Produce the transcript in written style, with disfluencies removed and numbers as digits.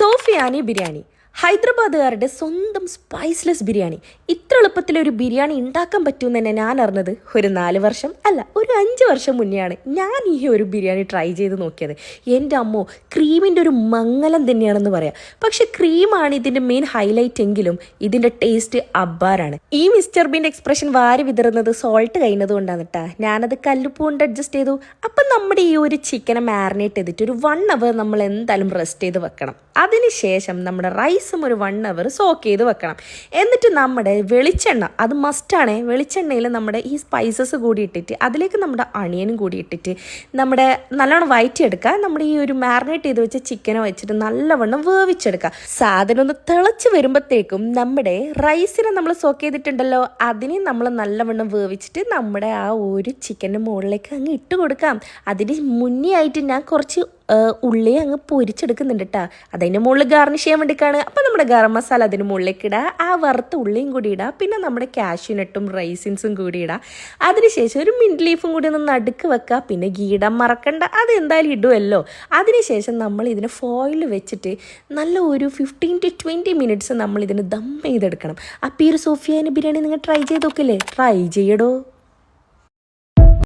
സോഫിയാനി ബിരിയാണി, ഹൈദരാബാദുകാരുടെ സ്വന്തം സ്പൈസ്ലെസ് ബിരിയാണി. ഇത്ര എളുപ്പത്തിലൊരു ബിരിയാണി ഉണ്ടാക്കാൻ പറ്റുമെന്ന് തന്നെ ഞാൻ അറിഞ്ഞത് ഒരു 4 വർഷം അല്ല, ഒരു 5 വർഷം മുന്നെയാണ് ഞാൻ ഈ ഒരു ബിരിയാണി ട്രൈ ചെയ്ത് നോക്കിയത്. എൻ്റെ അമ്മോ, ക്രീമിൻ്റെ ഒരു മംഗലം തന്നെയാണെന്ന് പറയാം. പക്ഷെ ക്രീമാണ് ഇതിൻ്റെ മെയിൻ ഹൈലൈറ്റ് എങ്കിലും ഇതിൻ്റെ ടേസ്റ്റ് അബ്ബാറാണ്. ഈ മിസ്റ്റർ ബീൻ്റെ എക്സ്പ്രഷൻ വാരി വിതറുന്നത് സോൾട്ട് കഴിഞ്ഞത് കൊണ്ടാണ് കേട്ടാ. ഞാനത് കല്ലുപ്പ് കൊണ്ട് അഡ്ജസ്റ്റ് ചെയ്തു. അപ്പം നമ്മുടെ ഈ ഒരു ചിക്കനെ മാരിനേറ്റ് ചെയ്തിട്ട് ഒരു 1 അവർ നമ്മൾ എന്തായാലും റെസ്റ്റ് ചെയ്ത് വെക്കണം. അതിനുശേഷം നമ്മുടെ റൈസും ഒരു 1 അവർ സോക്ക് ചെയ്ത് വെക്കണം. എന്നിട്ട് നമ്മുടെ വെളിച്ചെണ്ണ, അത് മസ്റ്റാണ്. വെളിച്ചെണ്ണയിൽ നമ്മുടെ ഈ സ്പൈസസ് കൂടി ഇട്ടിട്ട് അതിലേക്ക് നമ്മുടെ അണിയനും കൂടി ഇട്ടിട്ട് നമ്മുടെ നല്ലോണം വഴറ്റിയെടുക്കുക. നമ്മുടെ ഈ ഒരു മാരിനേറ്റ് ചെയ്ത് വെച്ച ചിക്കനെ വെച്ചിട്ട് നല്ലവണ്ണം വേവിച്ചെടുക്കുക. സാധനം ഒന്ന് തിളച്ച് വരുമ്പോഴത്തേക്കും നമ്മുടെ റൈസിനെ നമ്മൾ സോക്ക് ചെയ്തിട്ടുണ്ടല്ലോ, അതിനെ നമ്മൾ നല്ലവണ്ണം വേവിച്ചിട്ട് നമ്മുടെ ആ ഒരു ചിക്കൻ്റെ മുകളിലേക്ക് അങ്ങ് ഇട്ട് കൊടുക്കാം. അതിന് മുന്നേ ആയിട്ട് ഞാൻ കുറച്ച് ഉള്ളി അങ്ങ് പൊരിച്ചെടുക്കുന്നുണ്ട് കേട്ടോ. അതിൻ്റെ മുകളിൽ ഗാർണിഷ് ചെയ്യാൻ വേണ്ടിയിട്ടാണ്. അപ്പം നമ്മുടെ ഗരം മസാല അതിന് മുകളിലേക്ക് ഇടുക, ആ വറുത്ത ഉള്ളിയും കൂടി ഇടുക, പിന്നെ നമ്മുടെ കാഷ്യൂനട്ടും റൈസിൻസും കൂടി ഇടുക. അതിനുശേഷം ഒരു മിൻറ്റ് ലീഫും കൂടി ഒന്ന് നടുക്ക് വെക്കുക. പിന്നെ ഗീടാൻ മറക്കണ്ട, അത് എന്തായാലും ഇടുമല്ലോ. അതിനുശേഷം നമ്മൾ ഇതിനെ ഫോയിൽ വെച്ചിട്ട് നല്ല ഒരു 15 to 20 മിനിറ്റ്സ് നമ്മൾ ഇതിന് ദം ചെയ്തെടുക്കണം. അപ്പോൾ ഈ ഒരു സോഫിയാനി ബിരിയാണി നിങ്ങൾ ട്രൈ ചെയ്ത് നോക്കില്ലേ? ട്രൈ ചെയ്യടോ.